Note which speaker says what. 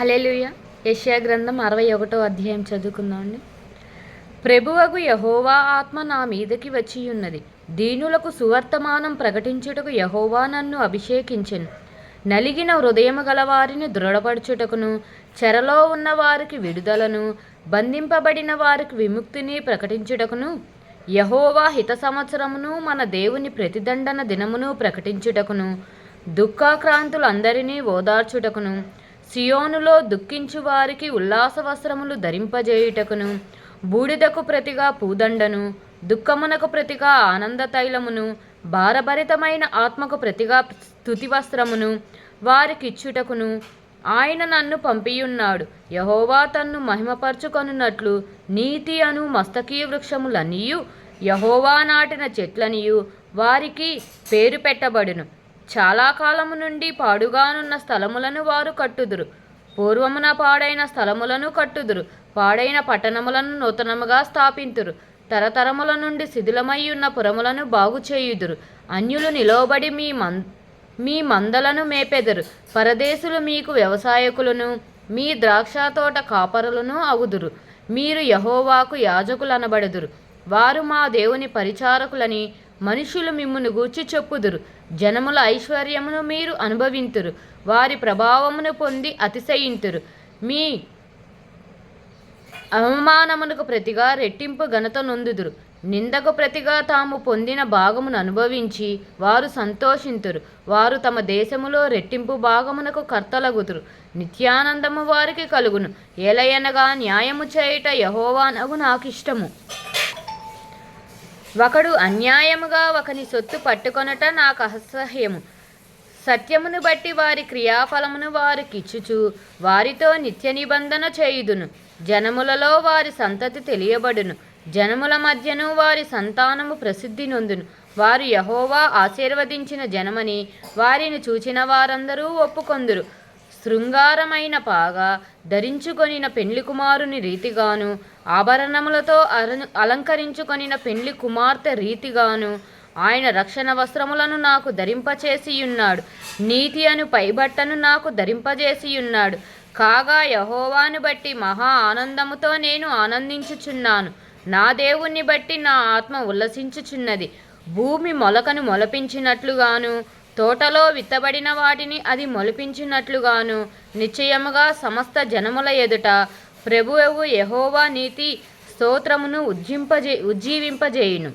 Speaker 1: హల్లెలూయా. యెషయా గ్రంథం 61వ అధ్యాయం చదువుకుందామండి. ప్రభువగు యెహోవా ఆత్మ నా మీదకి వచ్చియున్నది. దీనులకు సువర్తమానం ప్రకటించుటకు యెహోవా నన్ను అభిషేకించెను. నలిగిన హృదయము గలవారిని దృఢపరచుటకును, చెరలో ఉన్న వారికి విడుదలను, బంధింపబడిన వారికి విముక్తిని ప్రకటించుటకును, యెహోవా హిత సంవత్సరమును మన దేవుని ప్రతిదండన దినమును ప్రకటించుటకును, దుఃఖాక్రాంతులందరినీ ఓదార్చుటకును, సియోనులో దుఃఖించు వారికి ఉల్లాస వస్త్రములు ధరింపజేయుటకును, బూడిదకు ప్రతిగా పూదండను, దుఃఖమునకు ప్రతిగా ఆనంద తైలమును, భారభరితమైన ఆత్మకు ప్రతిగా స్తుతి వస్త్రమును వారికిచ్చుటకును ఆయన నన్ను పంపియున్నాడు. యెహోవా తన్ను మహిమపరచుకొనున్నట్లు నీతి అను మస్తకీ వృక్షములన్నీయు, యెహోవా నాటిన చెట్లనియు వారికి పేరు పెట్టబడును. చాలా కాలము నుండి పాడుగానున్న స్థలములను వారు కట్టుదురు. పూర్వమున పాడైన స్థలములను కట్టుదురు. పాడైన పట్టణములను నూతనముగా స్థాపింతురు. తరతరముల నుండి శిథిలమై ఉన్న పురములను బాగుచేయుదురు. అన్యులు నిలవబడి మీ మందలను మేపెదరు. పరదేశులు మీకు వ్యవసాయకులను, మీ ద్రాక్షతోట కాపరులను అగుదురు. మీరు యెహోవాకు యాజకులనబడుదురు. వారు మా దేవుని పరిచారకులని మనుషులు మిమ్మును గూర్చి చెప్పుదురు. జనముల ఐశ్వర్యమును మీరు అనుభవింతురు. వారి ప్రభావమును పొంది అతిశయింతురు. మీ అవమానమునకు ప్రతిగా రెట్టింపు ఘనత నొందుదురు. నిందకు ప్రతిగా తాము పొందిన భాగమును అనుభవించి వారు సంతోషింతురు. వారు తమ దేశములో రెట్టింపు భాగమునకు కర్తలగుదురు. నిత్యానందము వారికి కలుగును. ఏలయనగా న్యాయము చేయుట యెహోవానగు నాకిష్టము. ఒకడు అన్యాయముగా ఒకని సొత్తు పట్టుకొనుట నాకు అసహ్యము. సత్యమును బట్టి వారి క్రియాఫలమును వారికిచ్చుచు వారితో నిత్య నిబంధన చేయుదును. జనములలో వారి సంతతి తెలియబడును. జనముల మధ్యను వారి సంతానము ప్రసిద్ధి నొందును. వారు యెహోవా ఆశీర్వదించిన జనమని వారిని చూచిన వారందరూ ఒప్పుకొందురు. శృంగారమైన పాగా ధరించుకొనిన పెండ్లి కుమారుని రీతిగాను, ఆభరణములతో అలంకరించుకొనిన పెండ్లి కుమార్తె రీతిగాను ఆయన రక్షణ వస్త్రములను నాకు ధరింపచేసియున్నాడు. నీతి అను పైబట్టను నాకు ధరింపజేసియున్నాడు. కాగా యెహోవాను బట్టి మహా ఆనందముతో నేను ఆనందించుచున్నాను. నా దేవుణ్ణి బట్టి నా ఆత్మ ఉల్లసించుచున్నది. భూమి మొలకను మొలపించినట్లుగాను, తోటలో విత్తబడిన వాటిని అది మొలిపించినట్లుగాను నిశ్చయముగా సమస్త జనముల ఎదుట ప్రభువు యెహోవా నీతి స్తోత్రమును ఉజ్జీవింపజేయును.